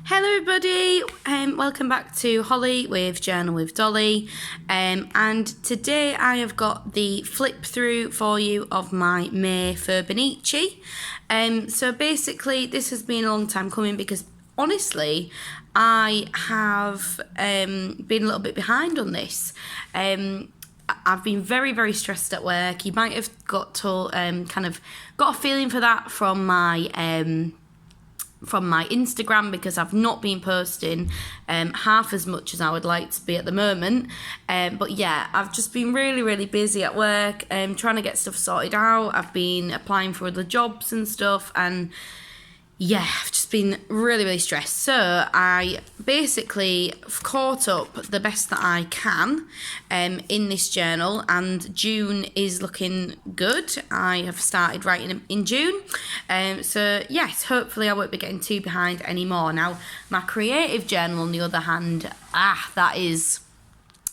Hello everybody, welcome back to Holly with Journal with Dolly, and today I have got the flip through for you of my May Fauxbonichi. So basically this has been a long time coming because honestly I have been a little bit behind on this. I've been very stressed at work. You might have got to kind of got a feeling for that from my Instagram, because I've not been posting half as much as I would like to be at the moment. But yeah, I've just been really busy at work, trying to get stuff sorted out. I've been applying for other jobs and stuff, and yeah, I've just been really stressed. So I basically caught up the best that I can in this journal, and June is looking good. I have started writing in June. So yes, hopefully I won't be getting too behind anymore. Now, my creative journal, on the other hand,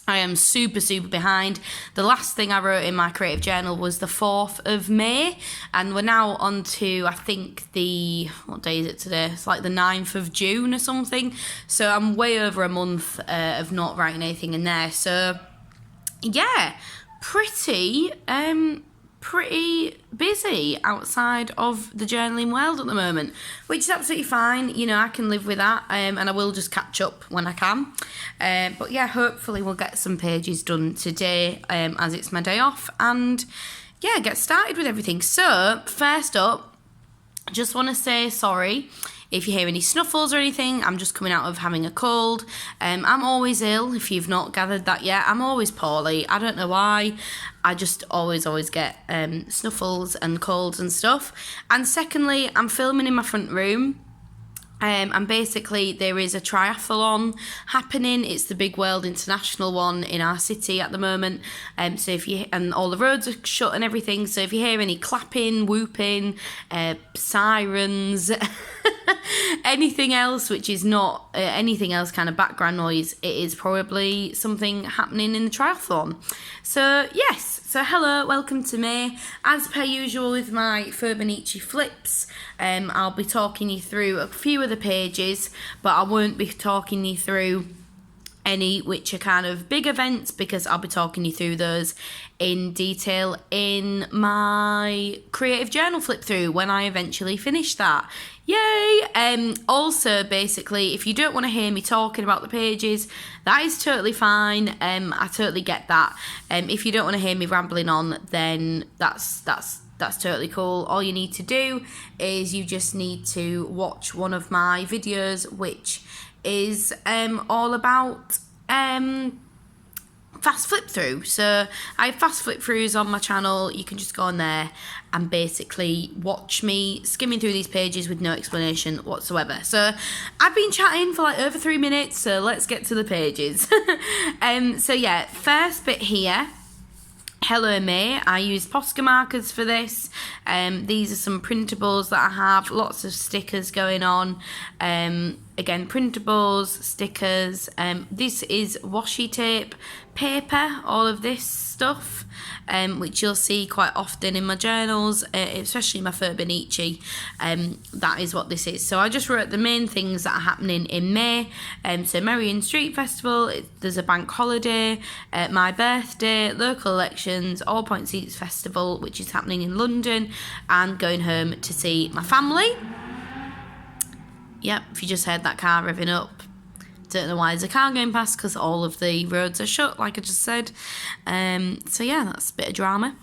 I am super behind. The last thing I wrote in my creative journal was the 4th of May, and we're now on to, I think, what day is it today? It's like the 9th of June or something. So I'm way over a month of not writing anything in there. So yeah, pretty busy outside of the journaling world at the moment, which is absolutely fine. You know, I can live with that, and I will just catch up when I can. But yeah, hopefully we'll get some pages done today, as it's my day off, and yeah, get started with everything. So first up, just want to say sorry if you hear any snuffles or anything. I'm just coming out of having a cold. I'm always ill, if you've not gathered that yet. I'm always poorly. I don't know why. I just always get snuffles and colds and stuff. And secondly, I'm filming in my front room. And basically there is a triathlon happening. It's the big World International one in our city at the moment. So and all the roads are shut and everything. So if you hear any clapping, whooping, sirens, anything else which is not anything else kind of background noise, it is probably something happening in the triathlon. So yes, so hello, welcome to May. As per usual with my Fauxbonichi flips, I'll be talking you through a few of the pages, but I won't be talking you through any which are kind of big events, because I'll be talking you through those in detail in my creative journal flip through when I eventually finish that. Yay! Also, basically, if you don't want to hear me talking about the pages, that is totally fine. I totally get that. If you don't want to hear me rambling on, then that's totally cool. All you need to do is you just need to watch one of my videos, which is all about fast flip through. So I have fast flip throughs on my channel. You can just go on there and basically watch me skimming through these pages with no explanation whatsoever. So I've been chatting for like over 3 minutes, so let's get to the pages. So yeah, first bit here. Hello May. I use Posca markers for this. These are some printables that I have, lots of stickers going on. Again, printables, stickers. This is washi tape, paper, all of this stuff, which you'll see quite often in my journals, especially my Fauxbonichi. That is what this is. So I just wrote the main things that are happening in May. So Merrion Street Festival, there's a bank holiday, my birthday, local elections, All Point Seats Festival, which is happening in London, and going home to see my family. Yep, if you just heard that car revving up, don't know why there's a car going past, because all of the roads are shut, like I just said. So yeah, that's a bit of drama.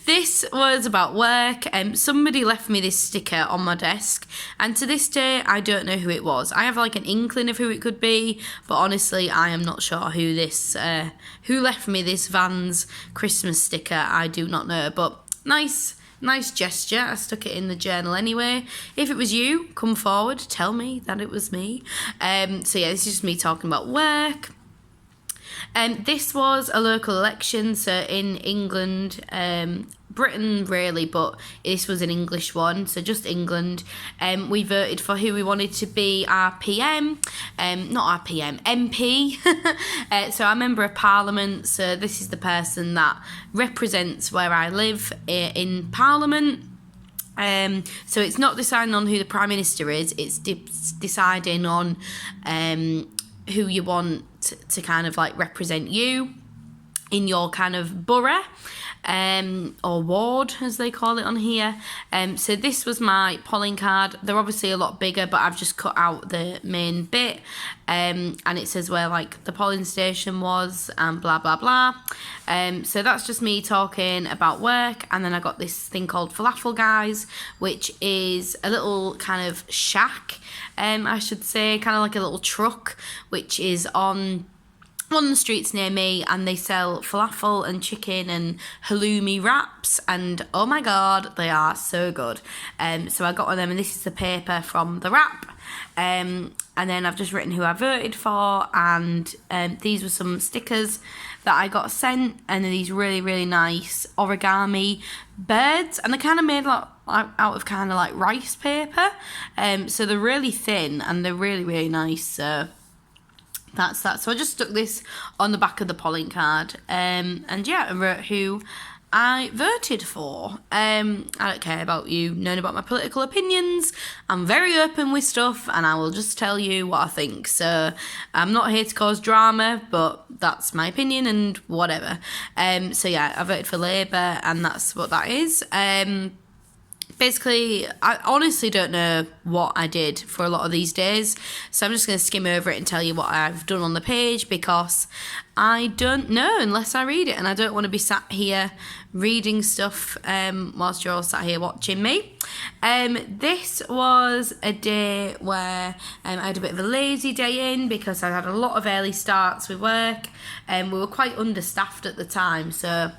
This was about work. Somebody left me this sticker on my desk, and to this day I don't know who it was. I have like an inkling of who it could be, but honestly I am not sure who left me this Vans Christmas sticker. I do not know, but nice gesture. I stuck it in the journal anyway. If it was you, come forward, tell me that it was me. So yeah, this is just me talking about work. This was a local election, so in England, Britain really, but this was an English one, so just England. We voted for who we wanted to be our PM, not our PM, MP. So our Member of Parliament, so this is the person that represents where I live in Parliament. So it's not deciding on who the Prime Minister is, it's deciding on who you want to kind of like represent you in your kind of borough, or ward as they call it on here. So this was my polling card. They're obviously a lot bigger, but I've just cut out the main bit, and it says where like the polling station was and blah blah blah. So that's just me talking about work. And then I got this thing called Falafel Guys, which is a little kind of shack, I should say, kind of like a little truck, which is on one of the streets near me, and they sell falafel and chicken and halloumi wraps, and oh my god, they are so good. So I got one of them, and this is the paper from the wrap, and then I've just written who I voted for, and these were some stickers that I got sent, and these really really nice origami birds, and they're kind of made out of kind of like rice paper, so they're really thin and they're really really nice. So that's that. So I just stuck this on the back of the polling card, and yeah, I wrote who I voted for. I don't care about you knowing about my political opinions. I'm very open with stuff, and I will just tell you what I think. So I'm not here to cause drama, but that's my opinion and whatever. So yeah, I voted for Labour, and that's what that is. Basically, I honestly don't know what I did for a lot of these days, so I'm just going to skim over it and tell you what I've done on the page, because I don't know unless I read it, and I don't want to be sat here reading stuff whilst you're all sat here watching me. This was a day where I had a bit of a lazy day in, because I had a lot of early starts with work, and we were quite understaffed at the time, so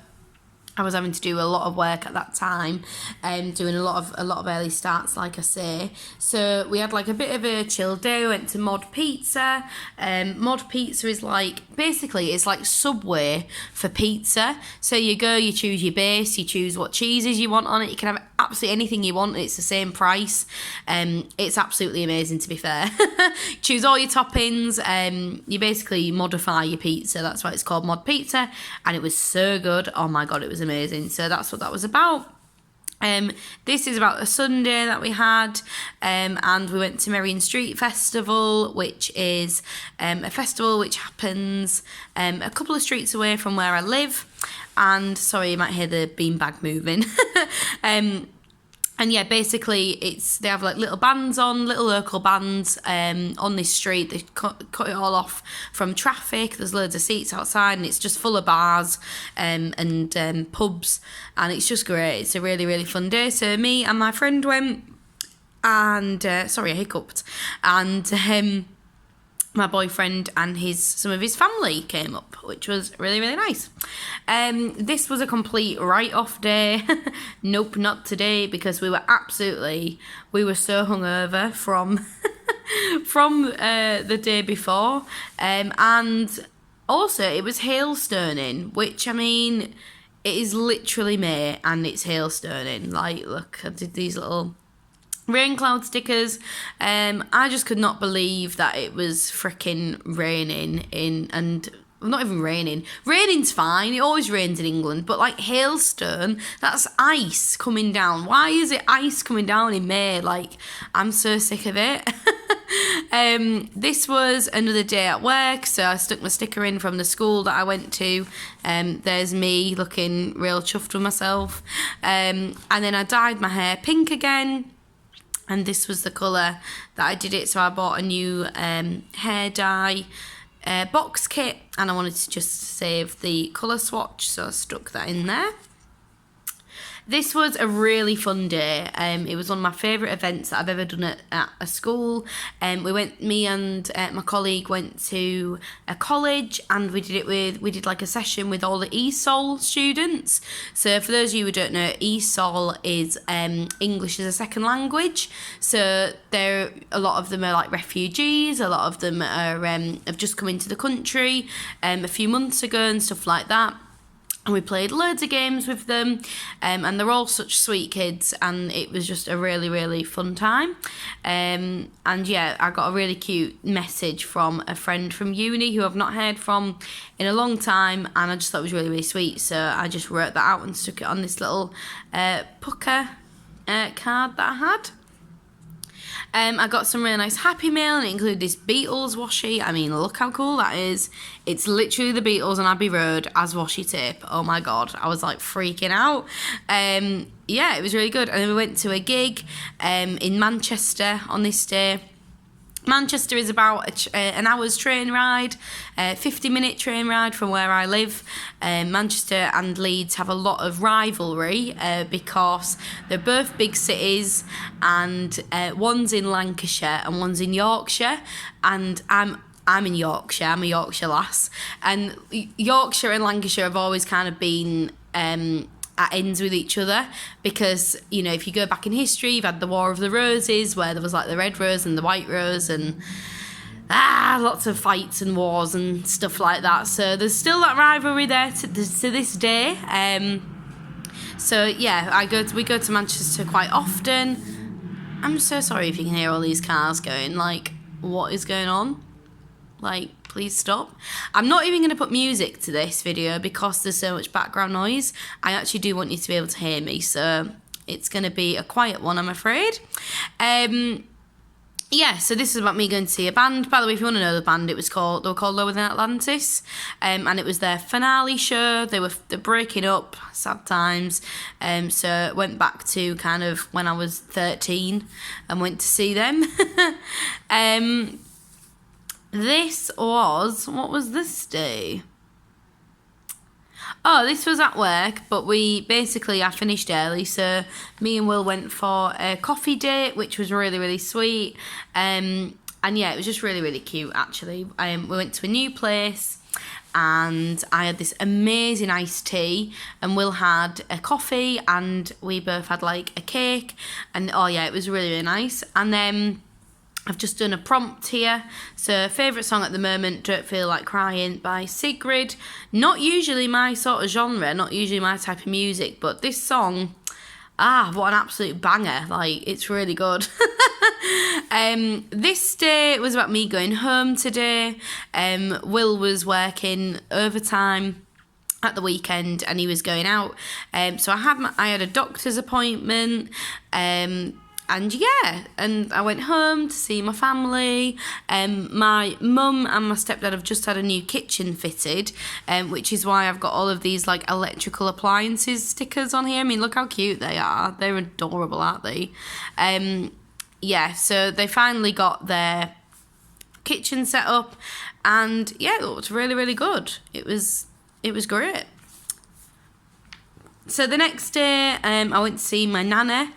I was having to do a lot of work at that time, doing a lot of early starts, like I say. So we had like a bit of a chill day. We went to Mod Pizza. Mod Pizza is like, basically it's like Subway for pizza. So you go, you choose your base, you choose what cheeses you want on it. You can have absolutely anything you want. It's the same price. It's absolutely amazing, to be fair. Choose all your toppings. You basically modify your pizza. That's why it's called Mod Pizza. And it was so good. Oh my God, it was amazing. So that's what that was about. This is about a Sunday that we had, and we went to Merrion Street Festival, which is a festival which happens a couple of streets away from where I live. And sorry, you might hear the beanbag moving. And yeah, basically they have like little bands on, little local bands on this street. They cut it all off from traffic. There's loads of seats outside, and it's just full of bars and pubs, and it's just great. It's a really, really fun day. So me and my friend went, and sorry, I hiccuped, and my boyfriend and some of his family came up, which was really, really nice. This was a complete write-off day. Nope, not today, because we were so hungover from the day before. And also, it was hailstoning, which, I mean, it is literally May, and it's hailstoning. Like, look, I did these little rain cloud stickers. I just could not believe that it was freaking raining and not even raining. Raining's fine, it always rains in England, but like hailstone, that's ice coming down. Why is it ice coming down in May? Like, I'm so sick of it. This was another day at work, so I stuck my sticker in from the school that I went to. There's me looking real chuffed with myself. And then I dyed my hair pink again. And this was the colour that I did it. So I bought a new hair dye box kit, and I wanted to just save the colour swatch, so I stuck that in there. This was a really fun day. It was one of my favourite events that I've ever done at a school. Me and my colleague went to a college, and we did like a session with all the ESOL students. So for those of you who don't know, ESOL is English as a second language. So a lot of them are like refugees. A lot of them are have just come into the country a few months ago and stuff like that. And we played loads of games with them, and they're all such sweet kids, and it was just a really, really fun time. And yeah, I got a really cute message from a friend from uni who I've not heard from in a long time, and I just thought it was really, really sweet. So I just wrote that out and stuck it on this little pucker card that I had. I got some really nice Happy Mail, and it included this Beatles washi. I mean, look how cool that is. It's literally the Beatles on Abbey Road as washi tape. Oh my God, I was like freaking out. Yeah, it was really good. And then we went to a gig in Manchester on this day. Manchester is about an hour's train ride, 50-minute train ride from where I live. Manchester and Leeds have a lot of rivalry because they're both big cities, and one's in Lancashire and one's in Yorkshire, and I'm in Yorkshire. I'm a Yorkshire lass, and Yorkshire and Lancashire have always kind of been at ends with each other because, you know, if you go back in history, you've had the War of the Roses where there was like the red rose and the white rose, and lots of fights and wars and stuff like that. So there's still that rivalry there to this day. So yeah, we go to Manchester quite often. I'm so sorry if you can hear all these cars going. Like, what is going on? Like, please stop. I'm not even going to put music to this video because there's so much background noise. I actually do want you to be able to hear me, so it's going to be a quiet one, I'm afraid. Yeah, so this is about me going to see a band. By the way, if you want to know the band, they were called Lower Than Atlantis, and it was their finale show. They're breaking up, sad times. So went back to kind of when I was 13 and went to see them. What was this day? Oh, this was at work, but I finished early, so me and Will went for a coffee date, which was really, really sweet. And yeah, it was just really, really cute, actually. We went to a new place, and I had this amazing iced tea, and Will had a coffee, and we both had like a cake, and oh yeah, it was really, really nice. And then I've just done a prompt here. So, favourite song at the moment, Don't Feel Like Crying by Sigrid. Not usually my sort of genre, not usually my type of music, but this song, what an absolute banger. Like, it's really good. This day was about me going home today. Will was working overtime at the weekend and he was going out. So I had a doctor's appointment. And yeah, and I went home to see my family. My mum and my stepdad have just had a new kitchen fitted, which is why I've got all of these like electrical appliances stickers on here. I mean, look how cute they are. They're adorable, aren't they? Yeah, so they finally got their kitchen set up, and yeah, it looked really, really good. It was great. So the next day, I went to see my nana.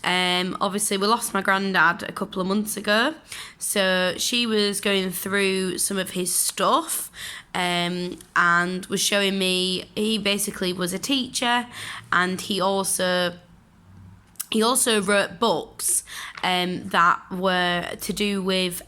Obviously we lost my granddad a couple of months ago, so she was going through some of his stuff, and was showing me. He basically was a teacher, and he also wrote books that were to do with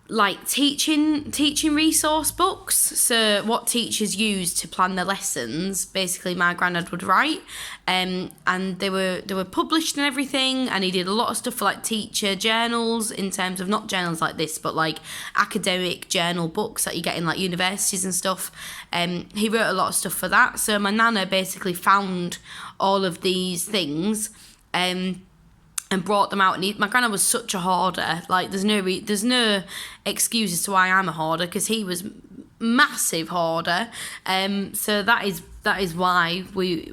like teaching resource books. So what teachers use to plan their lessons, basically my granddad would write, and they were published and everything. And he did a lot of stuff for like teacher journals, in terms of not journals like this, but like academic journal books that you get in like universities and stuff. He wrote a lot of stuff for that. So my nana basically found all of these things and brought them out. And my granddad was such a hoarder. Like, there's no excuse as to why I'm a hoarder, because he was massive hoarder. So that is why we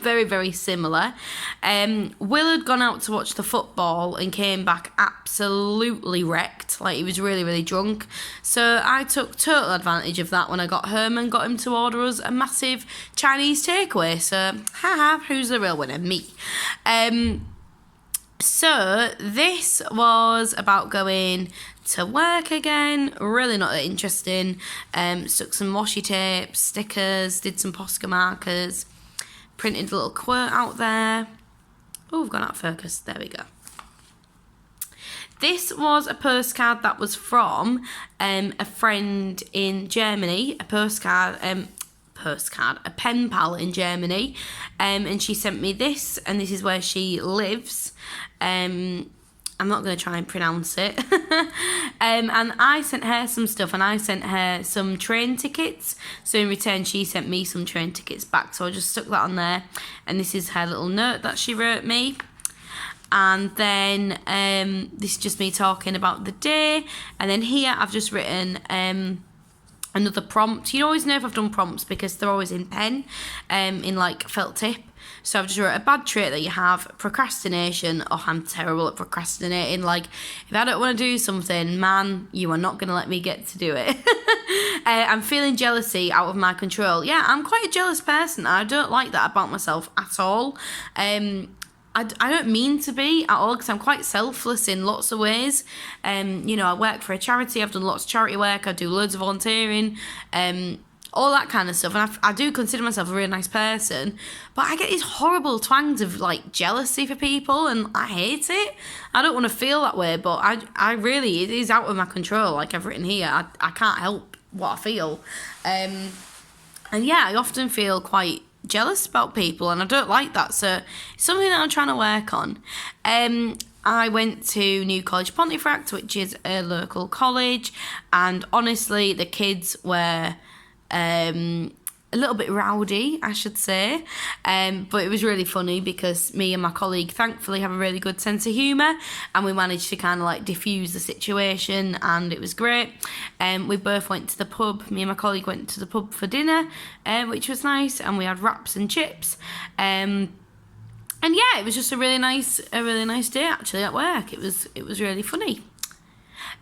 very, very similar. Will had gone out to watch the football and came back absolutely wrecked. Like, he was really, really drunk. So I took total advantage of that when I got home and got him to order us a massive Chinese takeaway. So, who's the real winner? Me. So this was about going to work again. Really not that interesting. Stuck some washi tape, stickers, did some Posca markers, printed a little quote out there. Oh, we've gone out of focus. There we go. This was a postcard that was from a friend in Germany. A pen pal in Germany, and she sent me this, and this is where she lives. I'm not going to try and pronounce it. And I sent her some stuff, and I sent her some train tickets. So in return, she sent me some train tickets back. So I just stuck that on there. And this is her little note that she wrote me. And then this is just me talking about the day. And then here I've just written another prompt. You always know if I've done prompts because they're always in pen, in like felt tip. So I've just wrote a bad trait that you have, procrastination. Oh, I'm terrible at procrastinating. Like, if I don't want to do something, man, you are not going to let me get to do it. I'm feeling jealousy out of my control. Yeah, I'm quite a jealous person. I don't like that about myself at all. I don't mean to be at all because I'm quite selfless in lots of ways. You know, I work for a charity. I've done lots of charity work. I do loads of volunteering. All that kind of stuff. And I do consider myself a really nice person. But I get these horrible twangs of, like, jealousy for people. And I hate it. I don't want to feel that way. But I really, it is out of my control. Like I've written here, I can't help what I feel. And yeah, I often feel quite jealous about people. And I don't like that. So it's something that I'm trying to work on. I went to New College Pontefract, which is a local college. And honestly, the kids were a little bit rowdy, I should say, but it was really funny because me and my colleague thankfully have a really good sense of humour, and we managed to kind of like diffuse the situation, and it was great. We both went to the pub. Me and my colleague went to the pub for dinner, which was nice, and we had wraps and chips. And yeah, it was just a really nice day actually at work. It was really funny.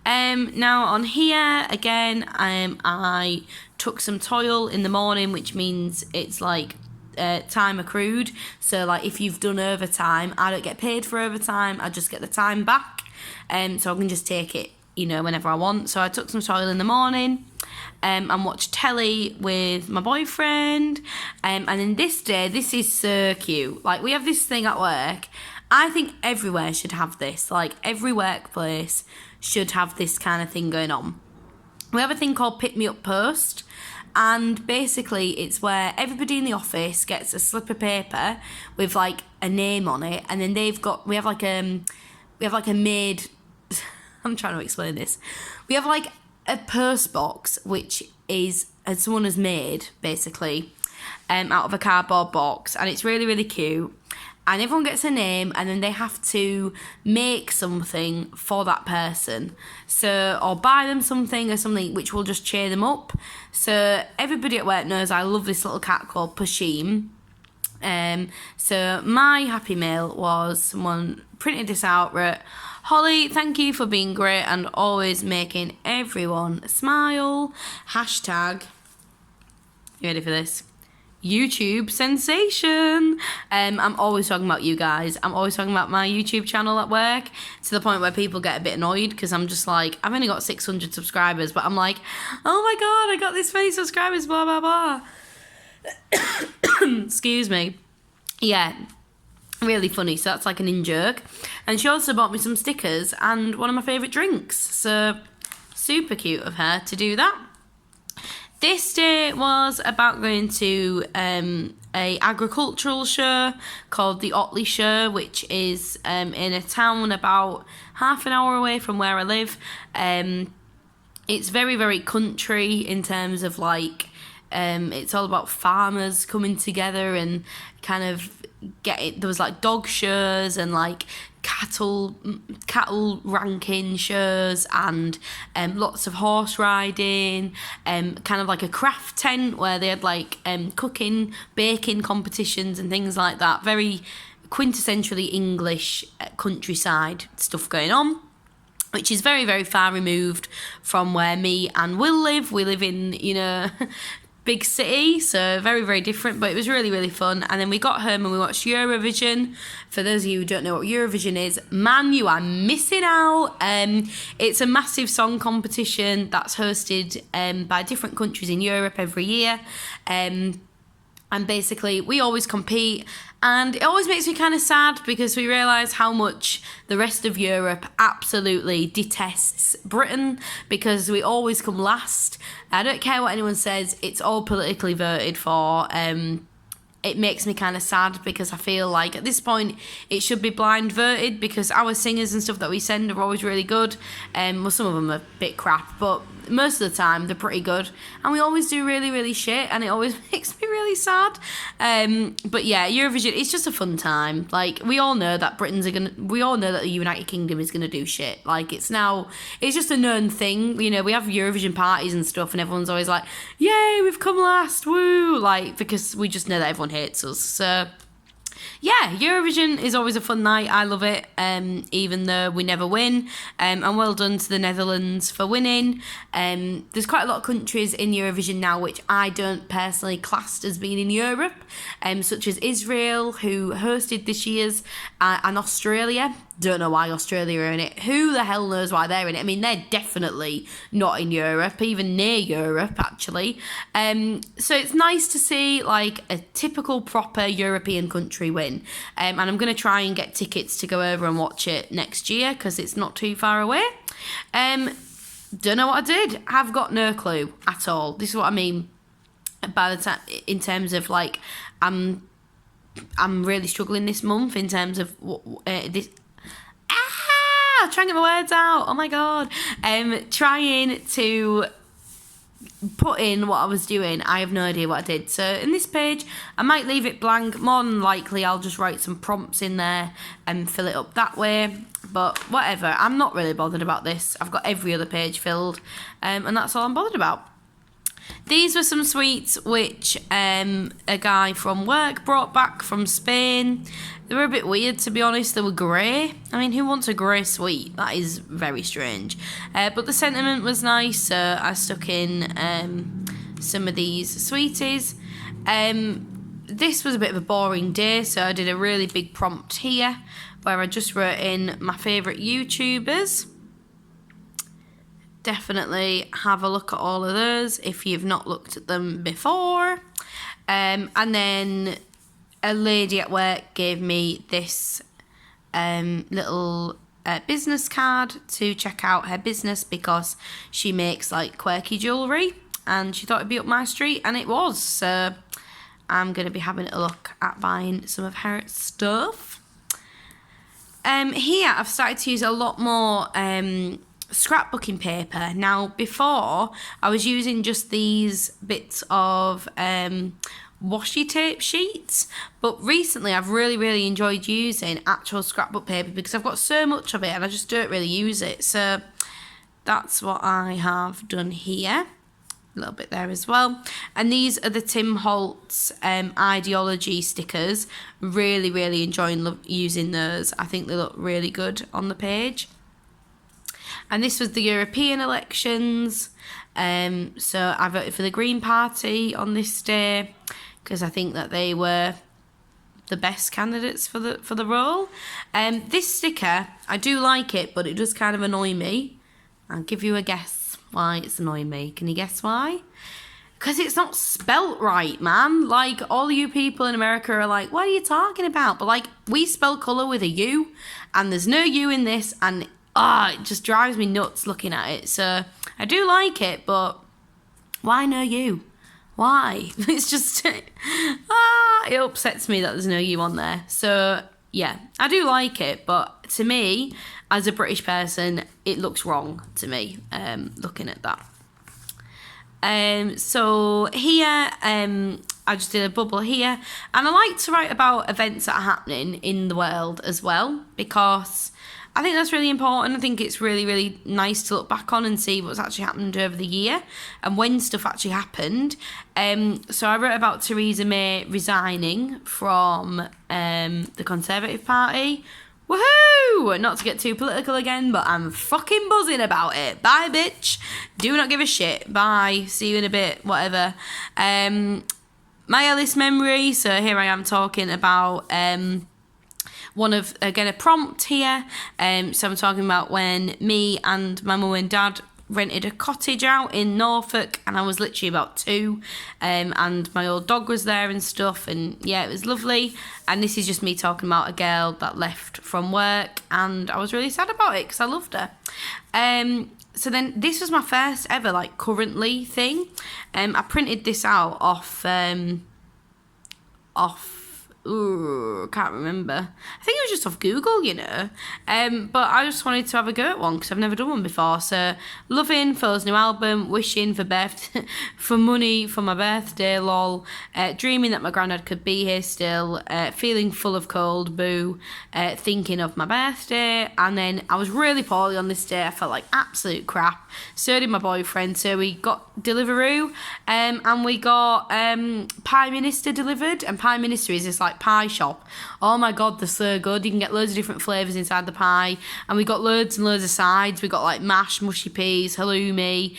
Now on here again, I took some toil in the morning, which means it's like time accrued. So like if you've done overtime, I don't get paid for overtime. I just get the time back, so I can just take it, you know, whenever I want. So I took some toil in the morning, and watched telly with my boyfriend. And then this day, this is so cute. Like, we have this thing at work. I think everywhere should have this. Like, every workplace should have this kind of thing going on. We have a thing called Pick Me Up Post. And basically, it's where everybody in the office gets a slip of paper with, like, a name on it. And then we have like a maid... I'm trying to explain this. We have, like, a post box, which is someone has made, basically, out of a cardboard box, and it's really, really cute. And everyone gets a name, and then they have to make something for that person. So, or buy them something or something which will just cheer them up. So everybody at work knows I love this little cat called Pashim. So my happy mail was someone printed this out, wrote, "Holly, thank you for being great and always making everyone smile. Hashtag," you ready for this? YouTube sensation. I'm always talking about you guys. I'm always talking about my YouTube channel at work, to the point where people get a bit annoyed because I'm just like, I've only got 600 subscribers, but I'm like, oh my god, I got this many subscribers, blah, blah, blah. Excuse me. Yeah, really funny. So that's like an in-joke. And she also bought me some stickers and one of my favourite drinks. So super cute of her to do that. This day was about going to a agricultural show called the Otley Show, which is in a town about half an hour away from where I live. It's very, very country in terms of like, it's all about farmers coming together and kind of there was like dog shows and like cattle ranking shows and lots of horse riding, kind of like a craft tent where they had like cooking, baking competitions and things like that. Very quintessentially English countryside stuff going on, which is very, very far removed from where me and Will live. We live in, you know, big city, so very, very different, but it was really, really fun. And then we got home and we watched Eurovision. For those of you who don't know what Eurovision is, man, you are missing out. It's a massive song competition that's hosted by different countries in Europe every year. And basically, we always compete. And it always makes me kind of sad because we realise how much the rest of Europe absolutely detests Britain because we always come last. I don't care what anyone says, it's all politically voted for. it makes me kind of sad because I feel like at this point it should be blind voted because our singers and stuff that we send are always really good. Well, some of them are a bit crap, but most of the time they're pretty good. And we always do really, really shit, and it always makes me really sad. But yeah, Eurovision, it's just a fun time. Like, we all know that we all know that the United Kingdom is gonna do shit. Like, it's just a known thing. You know, we have Eurovision parties and stuff, and everyone's always like, yay, we've come last, woo! Like, because we just know that everyone hates us. So yeah, Eurovision is always a fun night. I love it, even though we never win. And well done to the Netherlands for winning. There's quite a lot of countries in Eurovision now which I don't personally class as being in Europe, such as Israel, who hosted this year's, and Australia. Don't know why Australia are in it. Who the hell knows why they're in it? I mean, they're definitely not in Europe, even near Europe, actually. So it's nice to see, like, a typical proper European country win. And I'm going to try and get tickets to go over and watch it next year because it's not too far away. Don't know what I did. I've got no clue at all. This is what I mean by the time, in terms of, like, I'm really struggling this month in terms of this. Trying to get my words out. Oh my god. Trying to put in what I was doing. I have no idea what I did. So in this page, I might leave it blank. More than likely, I'll just write some prompts in there and fill it up that way. But whatever. I'm not really bothered about this. I've got every other page filled, and that's all I'm bothered about. These were some sweets which a guy from work brought back from Spain. They were a bit weird, to be honest. They were grey. I mean, who wants a grey sweet? That is very strange. But the sentiment was nice, so I stuck in some of these sweeties. This was a bit of a boring day, so I did a really big prompt here where I just wrote in my favourite YouTubers. Definitely have a look at all of those if you've not looked at them before. And then a lady at work gave me this little business card to check out her business because she makes, like, quirky jewellery, and she thought it'd be up my street, and it was. So I'm going to be having a look at buying some of her stuff. Here I've started to use a lot more scrapbooking paper. Now, before I was using just these bits of washi tape sheets, but recently I've really enjoyed using actual scrapbook paper because I've got so much of it and I just don't really use it. So that's what I have done here. A little bit there as well. And these are the Tim Holtz ideology stickers. Really enjoying using those. I think they look really good on the page. And this was the European elections. So I voted for the Green Party on this day because I think that they were the best candidates for the role. This sticker, I do like it, but it does kind of annoy me. I'll give you a guess why it's annoying me. Can you guess why? Because it's not spelt right, man. Like, all you people in America are like, what are you talking about? But, like, we spell colour with a U, and there's no U in this, and it just drives me nuts looking at it. So I do like it, but why no U? Why? It's just, it upsets me that there's no U on there. So yeah, I do like it, but to me, as a British person, it looks wrong to me, looking at that. So here, I just did a bubble here, and I like to write about events that are happening in the world as well, because I think that's really important. I think it's really nice to look back on and see what's actually happened over the year and when stuff actually happened. So I wrote about Theresa May resigning from the Conservative Party. Woohoo! Not to get too political again, but I'm fucking buzzing about it. Bye, bitch. Do not give a shit. Bye. See you in a bit. Whatever. My earliest memory. So here I am talking about one of, again, a prompt here. So I'm talking about when me and my mum and dad rented a cottage out in Norfolk, and I was literally about 2, and my old dog was there and stuff, and yeah, it was lovely. And this is just me talking about a girl that left from work, and I was really sad about it because I loved her. So then this was my first ever, like, currently thing. I printed this out off off. Ooh, can't remember. I think it was just off Google, you know. But I just wanted to have a go at one because I've never done one before. So, loving Fo's new album, wishing for for money for my birthday, lol. Dreaming that my granddad could be here still. Feeling full of cold, boo. Thinking of my birthday, and then I was really poorly on this day. I felt like absolute crap. So did my boyfriend. So we got Deliveroo, and we got Pie Minister delivered. And Pie Minister is this like pie shop. Oh my god, they're so good. You can get loads of different flavours inside the pie, and we got loads and loads of sides. We got like mashed mushy peas, halloumi,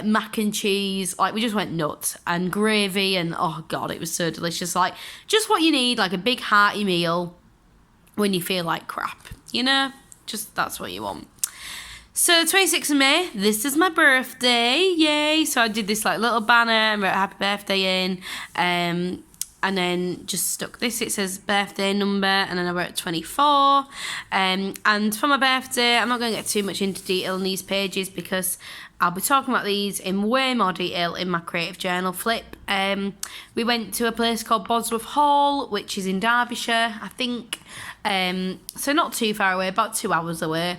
mac and cheese. Like, we just went nuts, and gravy, and oh god, it was so delicious. Like, just what you need, like a big hearty meal when you feel like crap, you know, just that's what you want. So 26th of May, this is my birthday, yay. So I did this like little banner and wrote happy birthday in, and then just stuck this. It says birthday number, and then I wrote 24. And for my birthday, I'm not going to get too much into detail on these pages because I'll be talking about these in way more detail in my creative journal flip. We went to a place called Bosworth Hall, which is in Derbyshire, I think. So not too far away, about 2 hours away.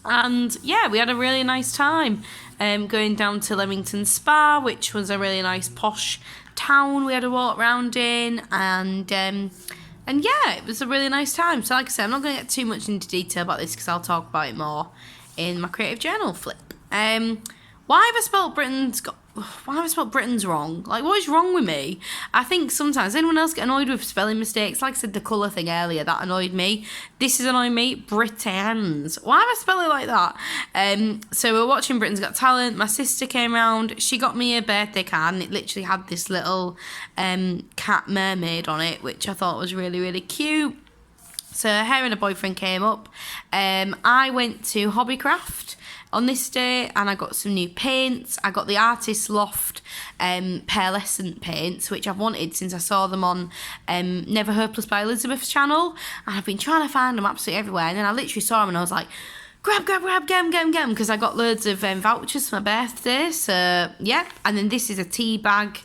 And yeah, we had a really nice time going down to Leamington Spa, which was a really nice posh town we had a walk around in, and yeah, it was a really nice time. So like I said, I'm not going to get too much into detail about this because I'll talk about it more in my creative journal flip. Why have I spelled Britain's wrong? Like, what is wrong with me? I think sometimes, anyone else get annoyed with spelling mistakes? Like I said, the colour thing earlier, that annoyed me. This is annoying me. Britain's. Why have I spelled it like that? So we're watching Britain's Got Talent. My sister came round. She got me a birthday card, and it literally had this little cat mermaid on it, which I thought was really, really cute. So her and her boyfriend came up. I went to Hobbycraft on this day, and I got some new paints. I got the Artist Loft pearlescent paints, which I've wanted since I saw them on Never Hopeless by Elizabeth's channel, and I've been trying to find them absolutely everywhere. And then I literally saw them and I was like, grab, get them, because I got loads of vouchers for my birthday. So yeah, and then this is a tea bag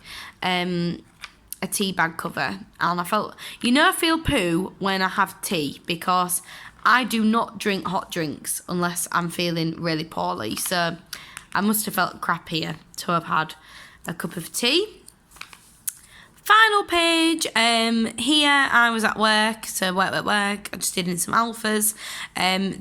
cover, and I felt, I feel poo when I have tea because I do not drink hot drinks unless I'm feeling really poorly. So I must have felt crap here to have had a cup of tea. Final page. Here I was at work, so work. I just did in some alphas.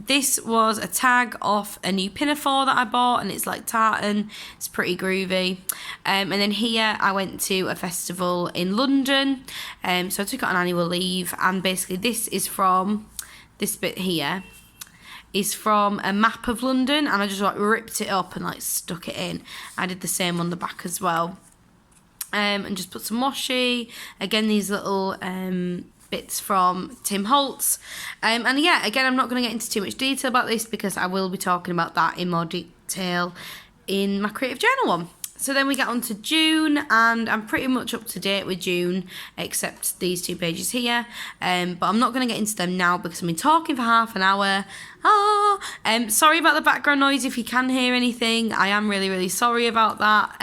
This was a tag off a new pinafore that I bought, and it's like tartan. It's pretty groovy. And then here I went to a festival in London. So I took out an annual leave, and basically this bit here is from a map of London, and I just like ripped it up and like stuck it in. I did the same on the back as well. And just put some washi. Again, these little bits from Tim Holtz. And yeah, again, I'm not going to get into too much detail about this because I will be talking about that in more detail in my creative journal one. So then we get on to June, and I'm pretty much up to date with June, except these two pages here. But I'm not going to get into them now because I've been talking for half an hour. Sorry about the background noise if you can hear anything. I am really, really sorry about that.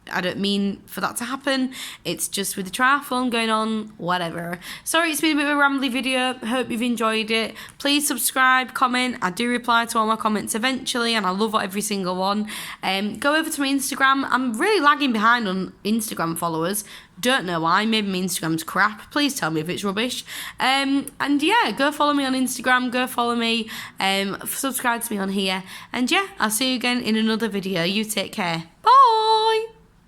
I don't mean for that to happen. It's just with the triathlon going on, whatever. Sorry, it's been a bit of a rambly video. Hope you've enjoyed it. Please subscribe, comment. I do reply to all my comments eventually, and I love every single one. Go over to my Instagram. I'm really lagging behind on Instagram followers. Don't know why. Maybe my Instagram's crap. Please tell me if it's rubbish. And yeah, go follow me on Instagram. Go follow me. Subscribe to me on here. And yeah, I'll see you again in another video. You take care. Bye.